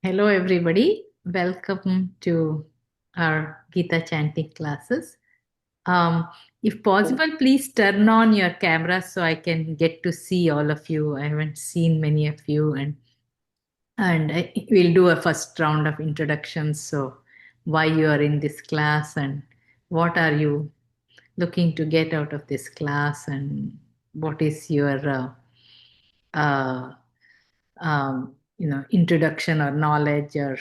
Hello, everybody. Welcome to our Gita chanting classes. If possible, please turn on your camera so I can get to see all of you. I haven't seen many of you, and we'll do a first round of introductions. So, why you are in this class and what are you looking to get out of this class, and what is your uh, introduction or knowledge or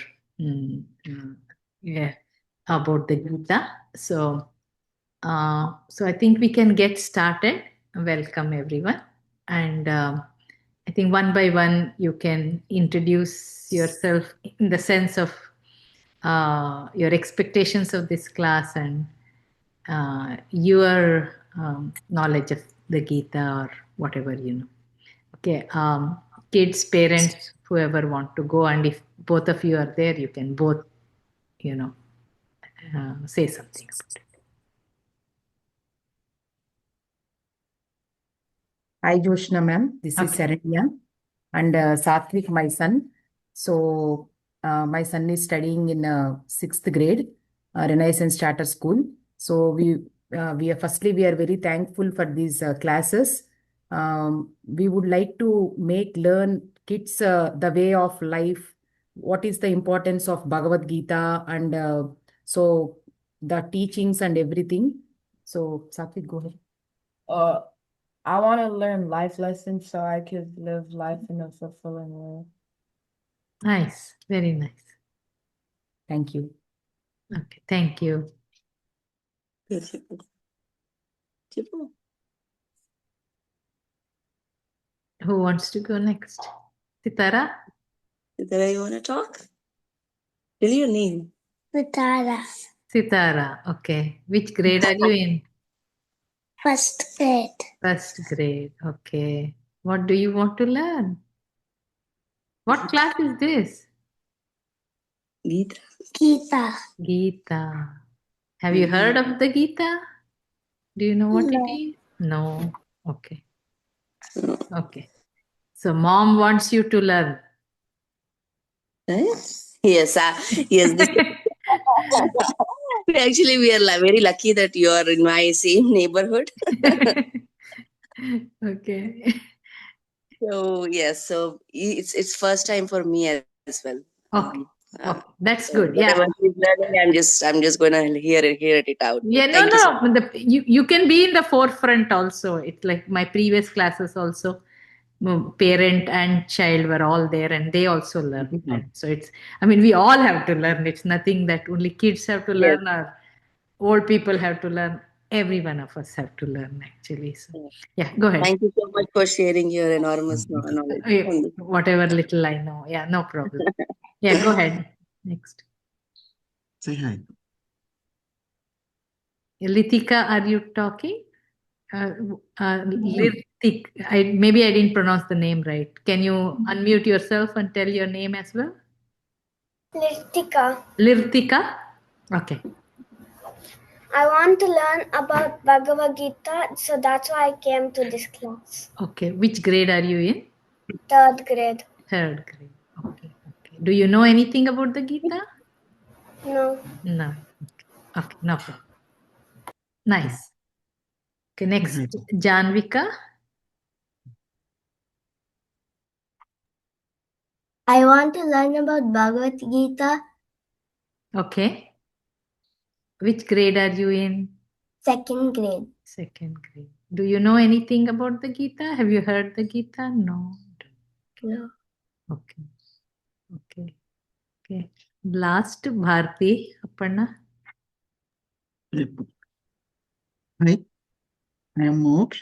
yeah, about the Gita. So I think we can get started. Welcome everyone, and I think one by one you can introduce yourself in the sense of your expectations of this class and your knowledge of the Gita or whatever you know. Okay, kids, parents, whoever want to go, and if both of you are there, you can both, you know, say something about it. Hi, Joshna ma'am. This is Okay. Saranya and Satvik, my son. So, my son is studying in sixth grade, Renaissance Charter School. So, we are firstly we are very thankful for these classes. We would like to learn kids the way of life. What is the importance of Bhagavad Gita and so the teachings and everything. So, Satvik, go ahead. Uh, I want to learn life lessons so I could live life in a fulfilling way. Nice, very nice. Thank you. Okay, thank you. Who wants to go next? Sitara? Sitara, you want to talk? Tell your name. Sitara. Sitara, okay. Which grade are you in? First grade. First grade, okay. What do you want to learn? What class is this? Gita. Gita. Gita. Have you heard of the Gita? Do you know what it is? No. Okay. Okay. So mom wants you to learn. Yes. Yes. Actually, we are very lucky that you are in my same neighborhood. Okay. So yes. So it's first time for me as well. Okay. Okay. That's So good. Yeah. whatever she's learning, I'm just gonna hear it out. Yeah. Thank you so much. No. You can be in the forefront also. It's like my previous classes also. Parent and child were all there, and they also learned. And so we all have to learn. It's nothing that only kids have to Yes. learn or old people have to learn. Every one of us have to learn actually. So yeah, go ahead. Thank you so much for sharing your enormous knowledge. Whatever little I know. Yeah, no problem. Yeah, go ahead. Next. Say hi. Litika, are you talking? Litik. Maybe I didn't pronounce the name right. Can you unmute yourself and tell your name as well? Litika. Lirtika? Okay. I want to learn about Bhagavad Gita, so that's why I came to this class. Okay. Which grade are you in? Third grade. Third grade. Okay. Okay. Do you know anything about the Gita? No. No. Okay. No problem. Nice. Okay. Next, Janvika. I want to learn about Bhagavad Gita. Okay. Which grade are you in? Second grade. Second grade. Do you know anything about the Gita? Have you heard the Gita? No. No. Okay. Okay. Okay. Last, Bharti Aparna. Hi, I am Moksh.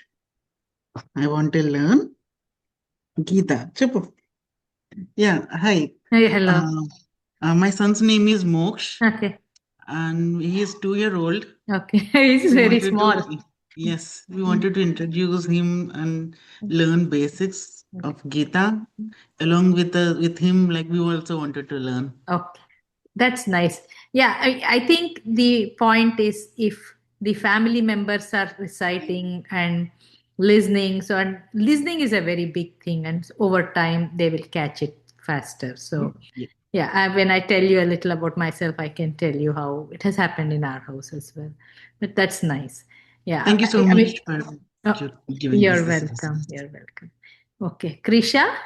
I want to learn Gita. Chup. Yeah, hi. Hey, hello. My son's name is Moksh. Okay. And he is 2 years old. Okay. He's very small. Yes, we wanted to introduce him and learn basics of Gita. Along with him, like we also wanted to learn. Okay. That's nice. Yeah, I think the point is if the family members are reciting and listening, and listening is a very big thing, and over time they will catch it faster. So Yeah, when I tell you a little about myself, I can tell you how it has happened in our house as well. But that's nice. Yeah, Thank you so I mean, much for oh, giving you're us this welcome. response. You're welcome. Okay, Krisha,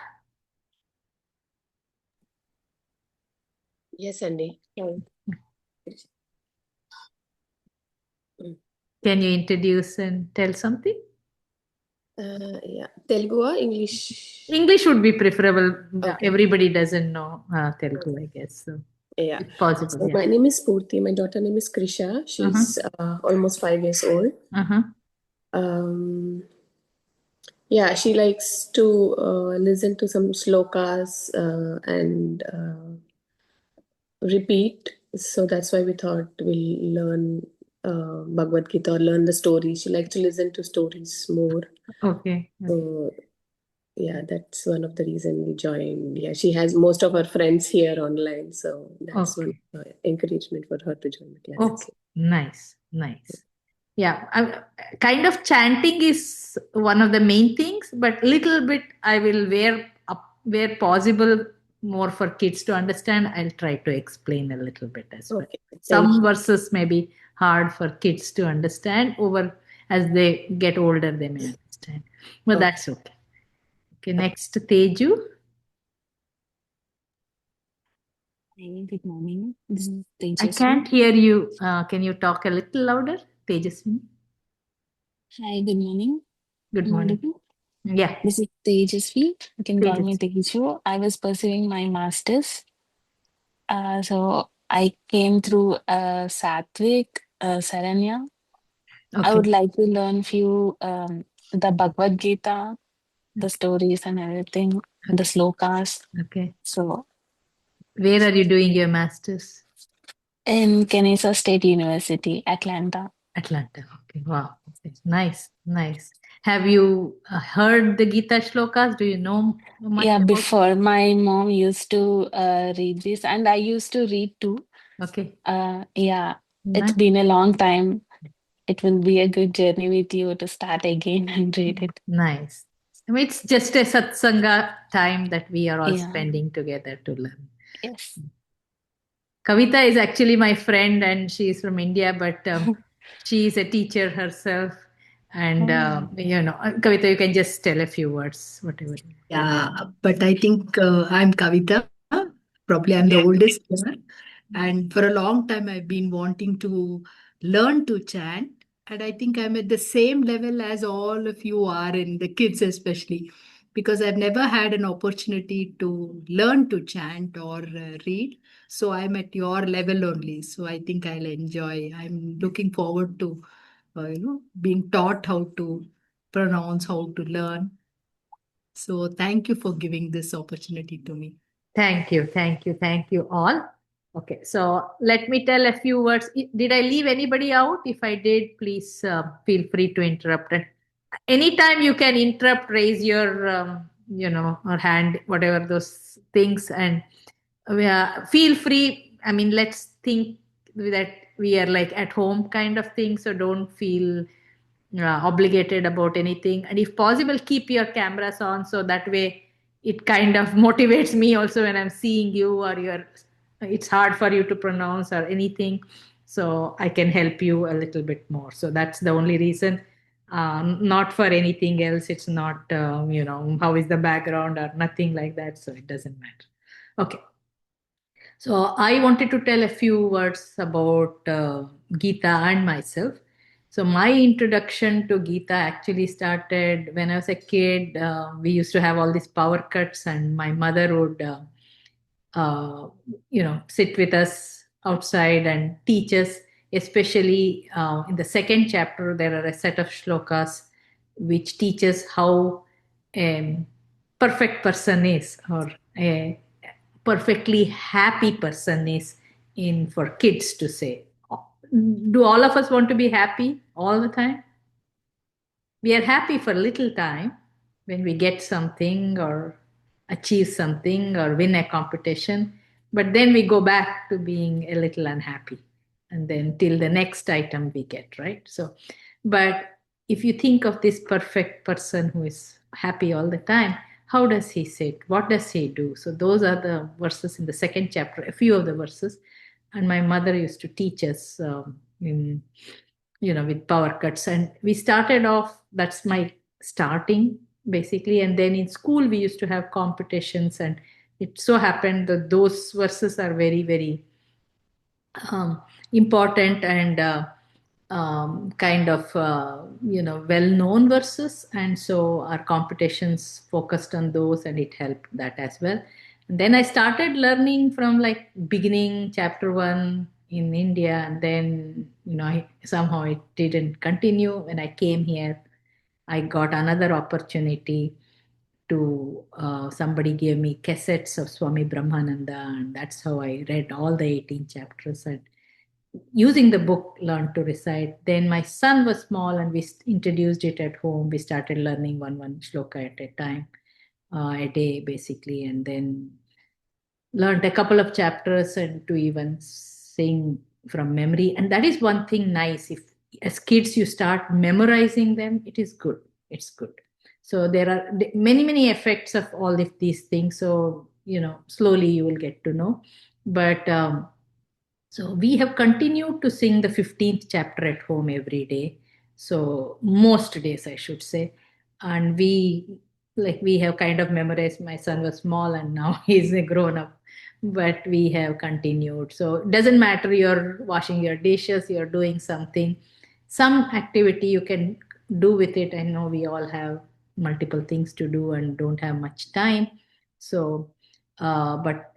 Yes, Andy. can you introduce and tell something? Yeah, Telugu or English? English would be preferable. Okay. Everybody doesn't know Telugu, I guess. So, Yeah. if possible, So yeah. my name is Purti. My daughter name is Krisha. She's almost 5 years old. Uh-huh. Yeah, she likes to listen to some slokas and repeat. So that's why we thought we'll learn Bhagavad Gita or learn the stories. She likes to listen to stories more. Okay. So yeah, that's one of the reason we joined. Yeah, she has most of her friends here online, so that's one encouragement for her to join the classes. Okay, nice, nice. Yeah, kind of chanting is one of the main things, but little bit I will where possible more for kids to understand. I'll try to explain a little bit as well. Okay, thank Some you. verses may be hard for kids to understand. Over as they get older, they may understand. But that's okay. Okay, next Teju. Hi, good morning. This is I Tejasvi. can't hear you. Can you talk a little louder, Tejaswini? Hi, good morning. Good Am I morning. audible? Yeah, This is Tejasvi. You can call me Tejas. Teju. I was pursuing my master's. So I came through Satvik, Saranya. I would Okay, like to learn few the Bhagavad Gita, the stories and everything, the okay, slokas. okay. So Where are you doing your master's? in Kenesa State University, Atlanta. Atlanta. Okay, wow. Okay. Nice, nice. Have you heard the Gita shlokas? Do you know much Yeah, about? before my mom used to read this, and I used to read too. Okay, Yeah, it's nice. been a long time. It will be a good journey with you to start again and read it. Nice. I mean, it's just a satsanga time that we are all Yeah, spending together to learn. yes. Kavita is actually my friend and she is from India, but she is a teacher herself. And, Oh, Kavita, you can just tell a few words, whatever. Yeah, but I think I'm Kavita. Probably I'm the oldest here. And for a long time, I've been wanting to learn to chant. And I think I'm at the same level as all of you are, and the kids especially, because I've never had an opportunity to learn to chant or read. So I'm at your level only. So I think I'll enjoy. I'm looking forward to, being taught how to pronounce, how to learn. So thank you for giving this opportunity to me. Thank you, thank you, thank you all. Okay, so let me tell a few words. Did I leave anybody out? If I did, please feel free to interrupt. And anytime you can interrupt, raise your, or hand, whatever those things, and feel free. I mean, let's think that we are like at home kind of thing, so don't feel obligated about anything. And if possible, keep your cameras on so that way it kind of motivates me also when I'm seeing you or it's hard for you to pronounce or anything. So I can help you a little bit more. So that's the only reason. Not for anything else. It's not, how is the background or nothing like that. So it doesn't matter. Okay. So I wanted to tell a few words about Gita and myself. So my introduction to Gita actually started when I was a kid. We used to have all these power cuts, and my mother would, sit with us outside and teach us. Especially in the second chapter, there are a set of shlokas which teaches how a perfect person is, or a perfectly happy person is in for kids to say. Do all of us want to be happy all the time? We are happy for a little time when we get something or achieve something or win a competition, but then we go back to being a little unhappy, and then till the next item we get, right? But if you think of this perfect person who is happy all the time, How does he sit? What does he do? So those are the verses in the second chapter, a few of the verses. And my mother used to teach us with power cuts. And we started off, that's my starting basically. And then in school, we used to have competitions. And it so happened that those verses are very, very important and kind of well-known verses, and so our competitions focused on those, and it helped that as well. And then I started learning from like beginning chapter 1 in India, and then somehow it didn't continue. When I came here, I got another opportunity to somebody gave me cassettes of Swami Brahmananda, and that's how I read all the 18 chapters, and using the book learned to recite. Then my son was small, and we introduced it at home. We started learning one shloka at a time, a day basically, and then learned a couple of chapters and to even sing from memory. And that is one thing nice. If as kids you start memorizing them, it is good. It's good. So there are many effects of all of these things. So slowly you will get to know. But so we have continued to sing the 15th chapter at home every day. So most days, I should say. And we have kind of memorized. My son was small and now he's a grown up, but we have continued. So it doesn't matter, you're washing your dishes, you're doing something, some activity you can do with it. I know we all have multiple things to do and don't have much time. So, but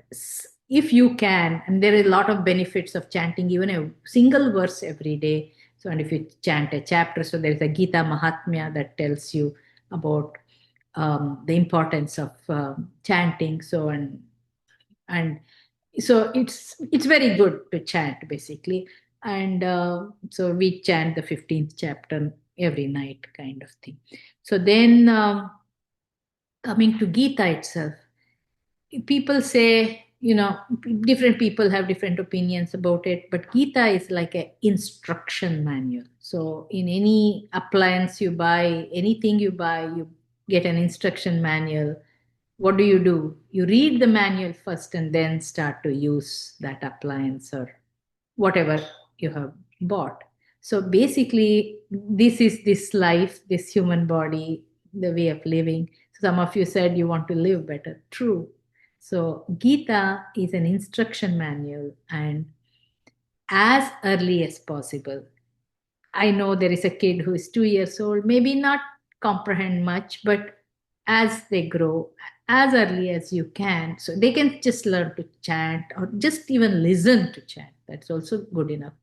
if you can, and there is a lot of benefits of chanting even a single verse every day. So, and if you chant a chapter, so there's a Gita Mahatmya that tells you about the importance of chanting. So, and so it's very good to chant basically. And so we chant the 15th chapter every night, kind of thing. So then coming to Gita itself, people say, different people have different opinions about it, but Gita is like an instruction manual. So in any appliance you buy, anything you buy, you get an instruction manual. What do? You read the manual first and then start to use that appliance or whatever you have bought. So basically, this is this life, this human body, the way of living. Some of you said you want to live better. True. So Gita is an instruction manual, and as early as possible. I know there is a kid who is 2 years old, maybe not comprehend much, but as they grow, as early as you can, so they can just learn to chant or just even listen to chant. That's also good enough.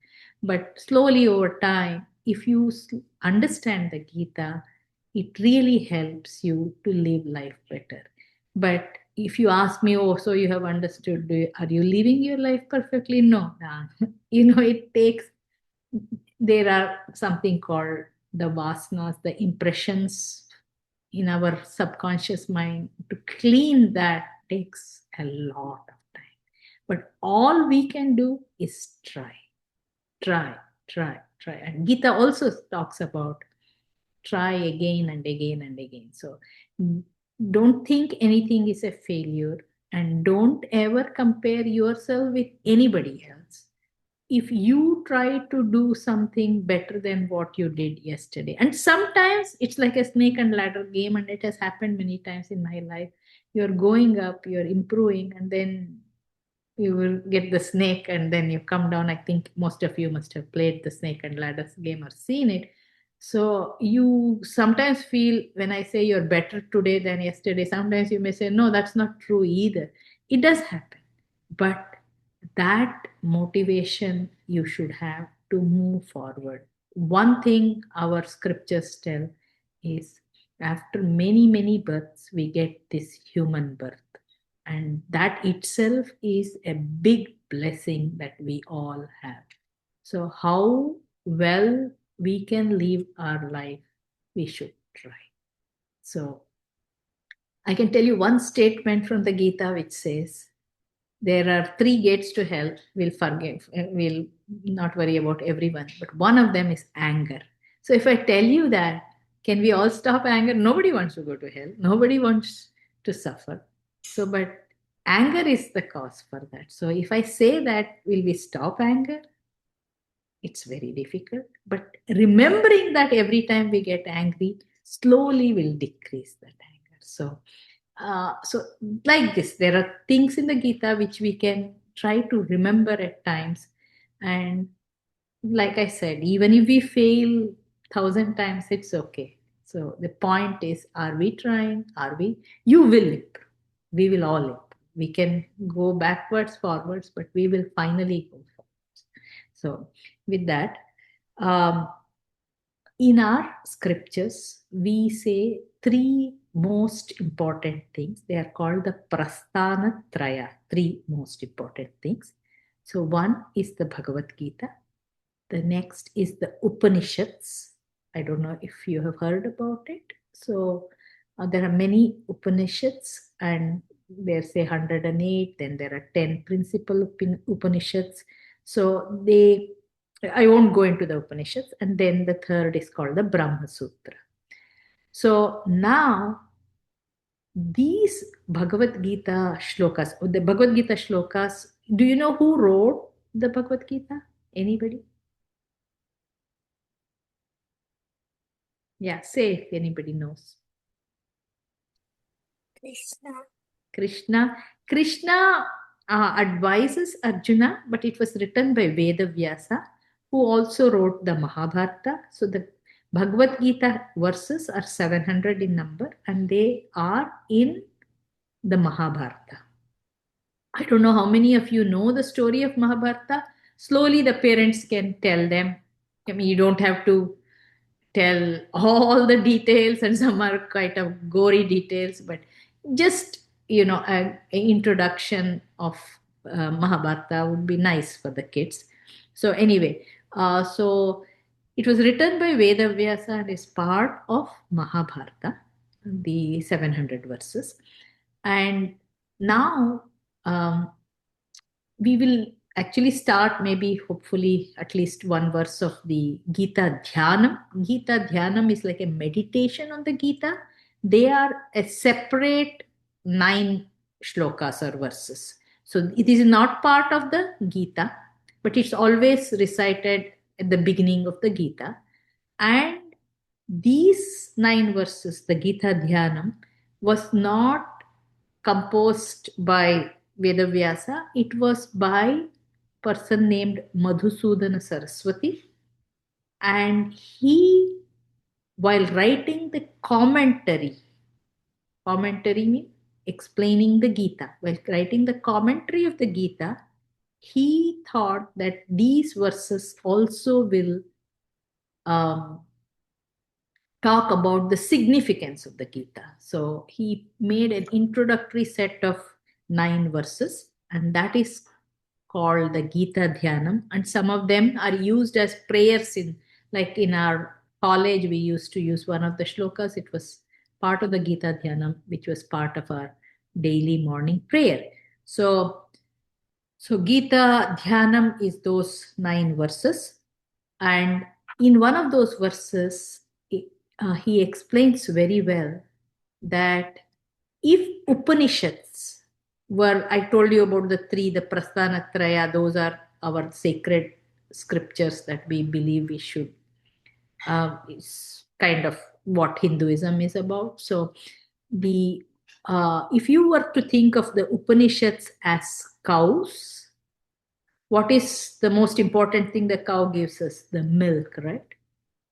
But slowly over time, if you understand the Gita, it really helps you to live life better. But if you ask me, oh, so you have understood, are you living your life perfectly? No. It takes, there are something called the vasanas, the impressions in our subconscious mind. To clean that takes a lot of time. But all we can do is try. And Gita also talks about try again and again and again. So don't think anything is a failure, and don't ever compare yourself with anybody else. If you try to do something better than what you did yesterday, and sometimes it's like a snake and ladder game, and it has happened many times in my life. You're going up, you're improving, and then you will get the snake and then you come down. I think most of you must have played the snake and ladders game or seen it. So you sometimes feel, when I say you're better today than yesterday, sometimes you may say, no, that's not true either. It does happen. But that motivation you should have to move forward. One thing our scriptures tell is, after many births, we get this human birth. And that itself is a big blessing that we all have. So how well we can live our life, we should try. So I can tell you one statement from the Gita which says, there are 3 gates to hell. We'll forgive, we'll not worry about everyone, but one of them is anger. So if I tell you that, can we all stop anger? Nobody wants to go to hell. Nobody wants to suffer. So, but anger is the cause for that. So if I say that, will we stop anger? It's very difficult. But remembering that every time we get angry, slowly will decrease that anger. So like this, there are things in the Gita which we can try to remember at times. And like I said, even if we fail 1,000 times, it's okay. So the point is, are we trying? Are we? You will improve. We will all improve. We can go backwards, forwards, but we will finally go forwards. So with that, um, in our scriptures, we say three most important things. They are called the Prasthana Traya, three most important things. So one is the Bhagavad Gita. The next is the Upanishads. I don't know if you have heard about it. So there are many Upanishads, and there's say 108, then there are 10 principal Upanishads. So I won't go into the Upanishads. And then the third is called the Brahma Sutra. So now these Bhagavad Gita shlokas, the Bhagavad Gita shlokas, do you know who wrote the Bhagavad Gita? Anybody? Yeah, say if anybody knows. Krishna advises Arjuna, but it was written by Vedavyasa, who also wrote the Mahabharata. So the Bhagavad Gita verses are 700 in number, and they are in the Mahabharata. I don't know how many of you know the story of Mahabharata. Slowly the parents can tell them. I mean, you don't have to tell all the details, and some are quite of gory details, but just an introduction of Mahabharata would be nice for the kids. So anyway, so it was written by Vedavyasa and is part of Mahabharata, the 700 verses. And now we will actually start, maybe hopefully at least one verse of the Gita Dhyanam. Gita Dhyanam is like a meditation on the Gita. They are a separate 9 shlokas or verses. So it is not part of the Gita, but it's always recited at the beginning of the Gita. And these 9 verses, the Gita Dhyanam, was not composed by Vedavyasa. It was by person named Madhusudana Saraswati, and he, while writing the commentary means explaining the Gita, while writing the commentary of the Gita, he thought that these verses also will talk about the significance of the Gita. So he made an introductory set of 9 verses, and that is called the Gita Dhyanam. And some of them are used as prayers like in our college, we used to use one of the shlokas. It was part of the Gita Dhyanam, which was part of our daily morning prayer. So Gita Dhyanam is those 9 verses. And in one of those verses, he explains very well that if Upanishads were, I told you about the 3, the Prasthanatraya, those are our sacred scriptures that we believe we should, is kind of what Hinduism is about. So if you were to think of the Upanishads as cows, what is the most important thing the cow gives us? The milk, right?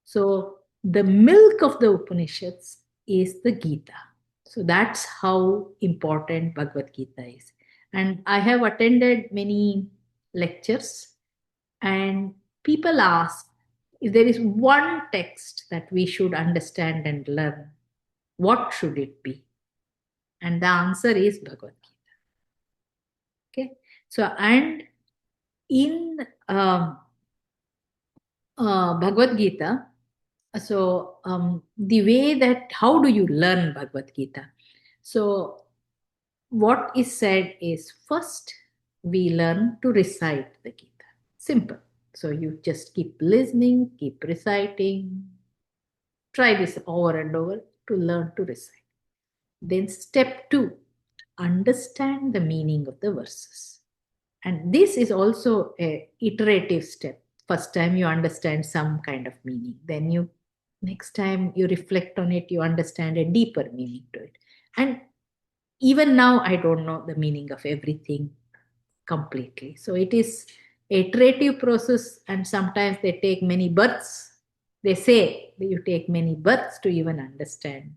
So the milk of the Upanishads is the Gita. So that's how important Bhagavad Gita is. And I have attended many lectures, and people ask if there is one text that we should understand and learn, what should it be? And the answer is Bhagavad Gita. Okay. So, and in Bhagavad Gita, so the way that, how do you learn Bhagavad Gita? So what is said is, first we learn to recite the Gita. Simple. So you just keep listening, keep reciting. Try this over and over to learn to recite. Then step 2, understand the meaning of the verses. And this is also a iterative step. First time you understand some kind of meaning, then you next time you reflect on it, you understand a deeper meaning to it. And even now I don't know the meaning of everything completely. So it is a iterative process, and sometimes they take many births. They say that you take many births to even understand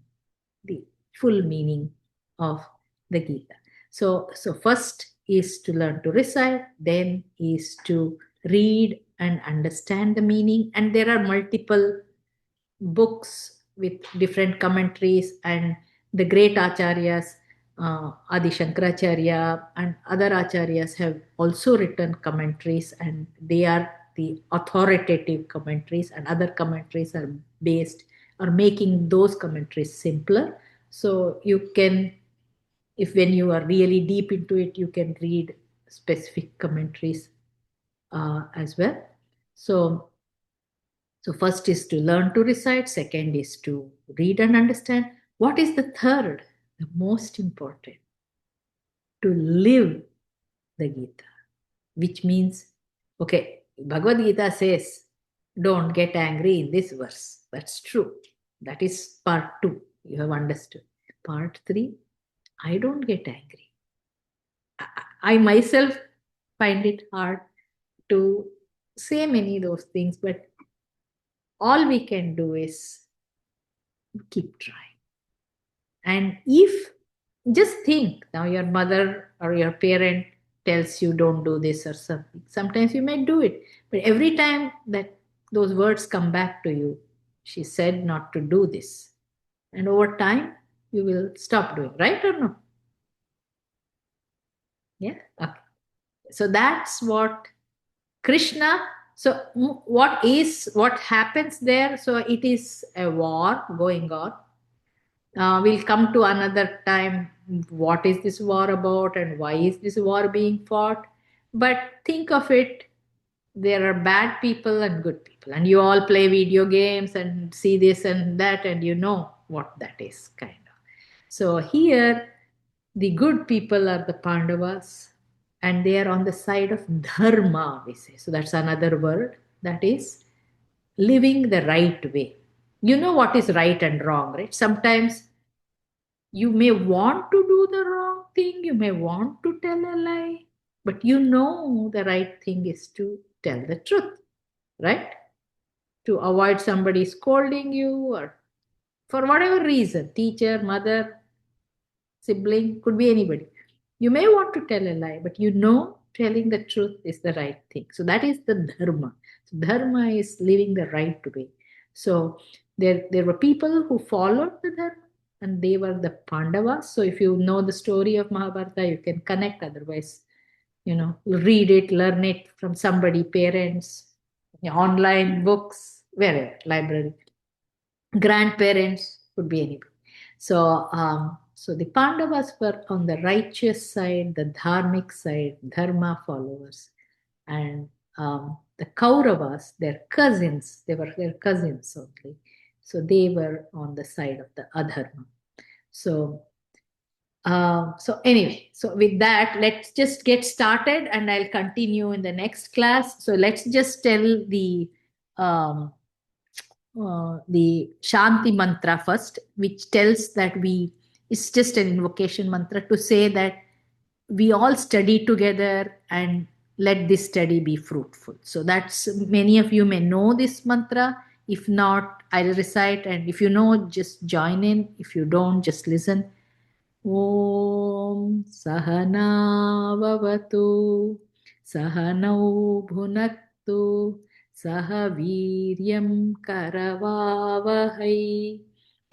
the full meaning of the Gita. So first is to learn to recite, then is to read and understand the meaning. And there are multiple books with different commentaries, and the great acharyas, Adi Shankaracharya and other acharyas have also written commentaries, and they are the authoritative commentaries, and other commentaries are based or making those commentaries simpler. So you can, if when you are really deep into it, you can read specific commentaries as well. So first is to learn to recite, second is to read and understand. What is the third? The most important, to live the Gita, which means, okay, Bhagavad Gita says, don't get angry in this verse. That's true. That is part 2. You have understood. Part 3, I don't get angry. I myself find it hard to say many of those things, but all we can do is keep trying. And if, just think, now your mother or your parent tells you don't do this or something, sometimes you may do it, but every time that those words come back to you, she said not to do this, and over time you will stop doing, right or no? Yeah, okay. So that's what Krishna, so what happens there? So it is a war going on. We'll come to another time what is this war about and why is this war being fought. But think of it, there are bad people and good people, and you all play video games and see this and that, and you know what that is, kind of. So here, the good people are the Pandavas, and they are on the side of dharma, we say. So that's another word, that is living the right way. You know what is right and wrong, right? Sometimes you may want to do the wrong thing, you may want to tell a lie, but you know the right thing is to tell the truth, right? To avoid somebody scolding you, or for whatever reason, teacher, mother, sibling, could be anybody. You may want to tell a lie, but you know telling the truth is the right thing. So that is the dharma. So dharma is living the right way. So there were people who followed the dharma, and they were the Pandavas. So if you know the story of Mahabharata, you can connect. Otherwise, read it, learn it from somebody, parents, online books, wherever, library, grandparents, could be anybody. So the Pandavas were on the righteous side, the dharmic side, dharma followers, and the Kauravas, their cousins, they were their cousins only. So they were on the side of the adharma. So anyway, so with that, let's just get started, and I'll continue in the next class. So let's just tell the Shanti mantra first, which tells that it's just an invocation mantra to say that we all study together and let this study be fruitful. So that's, many of you may know this mantra. If not, I'll recite, and if you know, just join in. If you don't, just listen. Om Sahana Vavatu Sahanau Bhunaktu Sahaviryam Karavavahai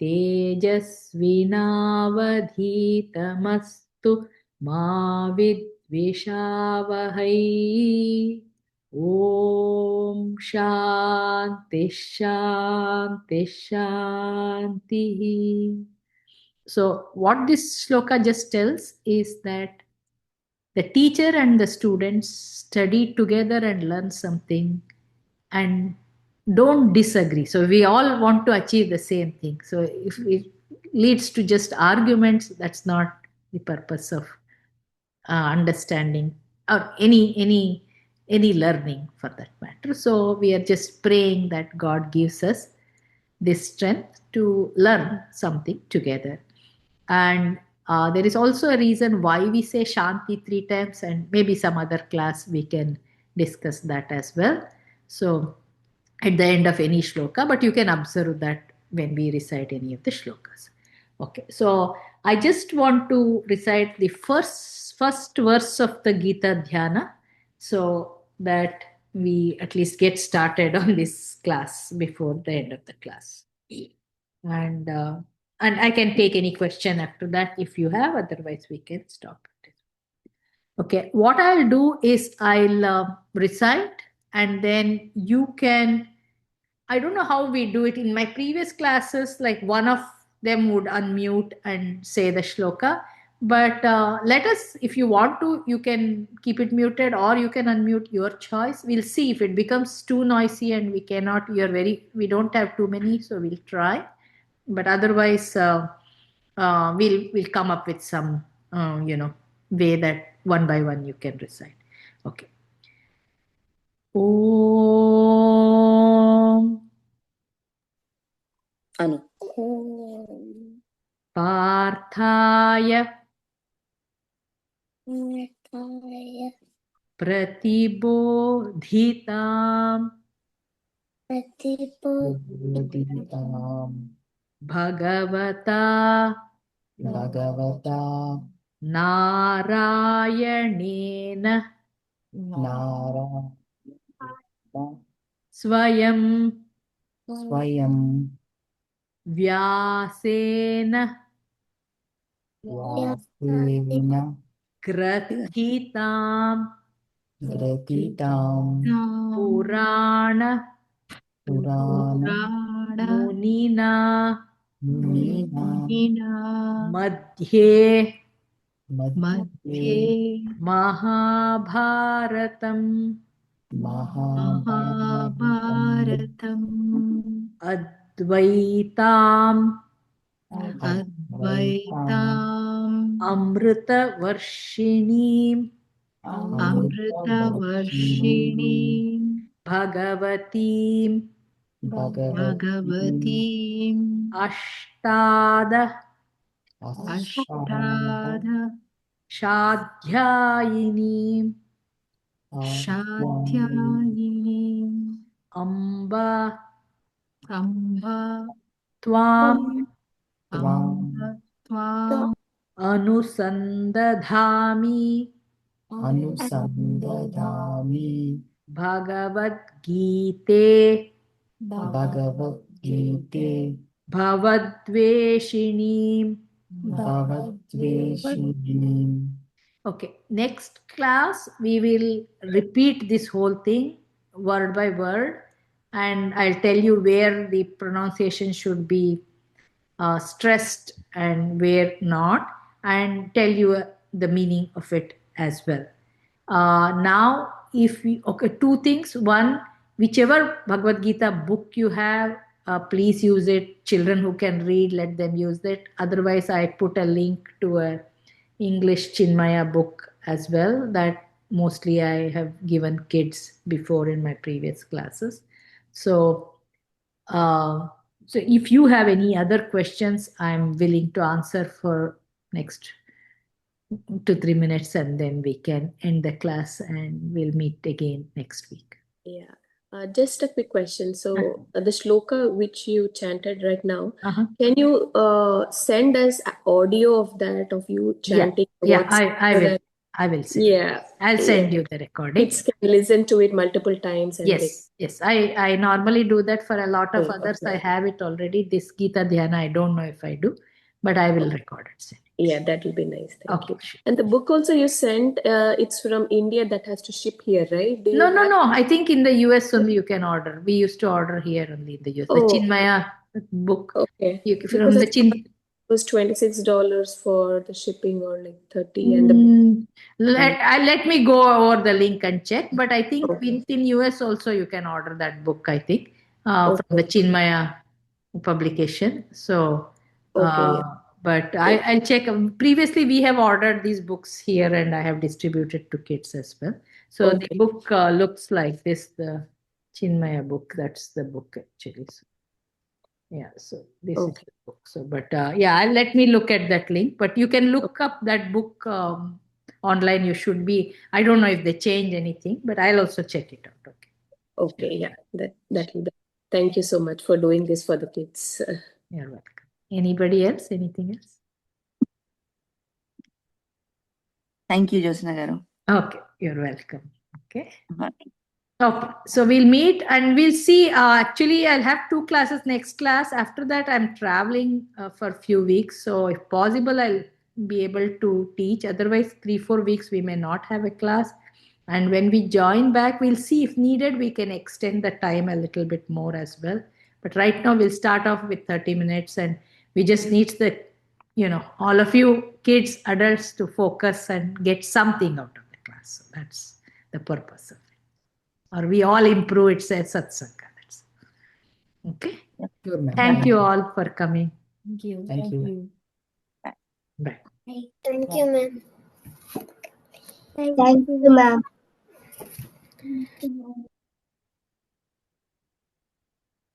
Tejasvinavadhitamastu Ma Vidvishavahai. Om Shanti Shanti Shanti. So what this shloka just tells is that the teacher and the students study together and learn something and don't disagree. So we all want to achieve the same thing. So if leads to just arguments, that's not the purpose of understanding or any learning for that matter. So we are just praying that God gives us this strength to learn something together. And there is also a reason why we say Shanti 3 times, and maybe some other class we can discuss that as well. So at the end of any shloka, but you can observe that when we recite any of the shlokas. Okay, so I just want to recite the first verse of the Gita Dhyana, so that we at least get started on this class before the end of the class. And I can take any question after that if you have, otherwise we can stop it. Okay, what I'll do is I'll recite, and then you can, I don't know how we do it in my previous classes, like one of them would unmute and say the shloka. But let us, if you want to, you can keep it muted or you can unmute, your choice. We'll see if it becomes too noisy and we don't have too many, so we'll try. But otherwise, we'll come up with some, way that one by one you can recite. Okay. Om. Anu. पार्थाय प्रतिबोधिताम् भगवता नारायणेन स्वयं व्यासेन ग्रथिताम् पुराण मुनिना मध्ये महाभारतम् अद्वैताम् अमृतवर्षिणीम् भगवतीम् अष्टादशाध्यायिनीम् अम्ब त्वाम् अनुसन्दधामि भगवद्गीते भवद्वेषिणीम्. Okay, next class we will repeat this whole thing word by word, and I'll tell you where the pronunciation should be stressed and where not, and tell you the meaning of it as well. Now, two things. One, whichever Bhagavad Gita book you have, please use it. Children who can read, let them use it. Otherwise, I put a link to a English Chinmaya book as well that mostly I have given kids before in my previous classes. So if you have any other questions, I'm willing to answer for next 2-3 minutes, and then we can end the class and we'll meet again next week. Yeah. Just a quick question. So the shloka which you chanted right now, can you send us audio of that, of you chanting? Yeah, I will. I will send. Yeah. I'll send you the recording. Kids can listen to it multiple times. And yes. I normally do that for a lot of others. Okay. I have it already. This Gita Dhyana, I don't know if I do, but I will record it. Yeah, that will be nice. Thank you. Sure. And the book also you sent, it's from India that has to ship here, right? No. I think in the US only you can order. We used to order here only in the US. The Chinmaya book. Okay. From the it was $26 for the shipping, or like 30 and let me go over the link and check, but I think in US also you can order that book, I think, from the Chinmaya publication. So Okay. But I'll check. Previously, we have ordered these books here and I have distributed to kids as well. So the Okay. book looks like this, the Chinmaya book. That's the book actually. So, yeah, so this is Okay. the book. So, but yeah, let me look at that link. But you can look up that book online. You should be. I don't know if they change anything, but I'll also check it out. Okay. Okay. Yeah. That'll be. Thank you so much for doing this for the kids. You're welcome. Anybody else? Anything else? Thank you, Josna Garu. Okay, you're welcome. Okay. Okay. Okay, so we'll meet and we'll see. Actually, I'll have 2 classes next class. After that, I'm traveling for a few weeks. So, if possible, I'll be able to teach. Otherwise, 3-4 weeks, we may not have a class. And when we join back, we'll see if needed, we can extend the time a little bit more as well. But right now, we'll start off with 30 minutes and we just need all of you kids, adults to focus and get something out of the class. So that's the purpose of it. Or we all improve, it's a satsanga. Okay. Sure, ma'am. Thank you all for coming. Thank you. Thank you. Bye. Thank you, ma'am. Thank you, ma'am.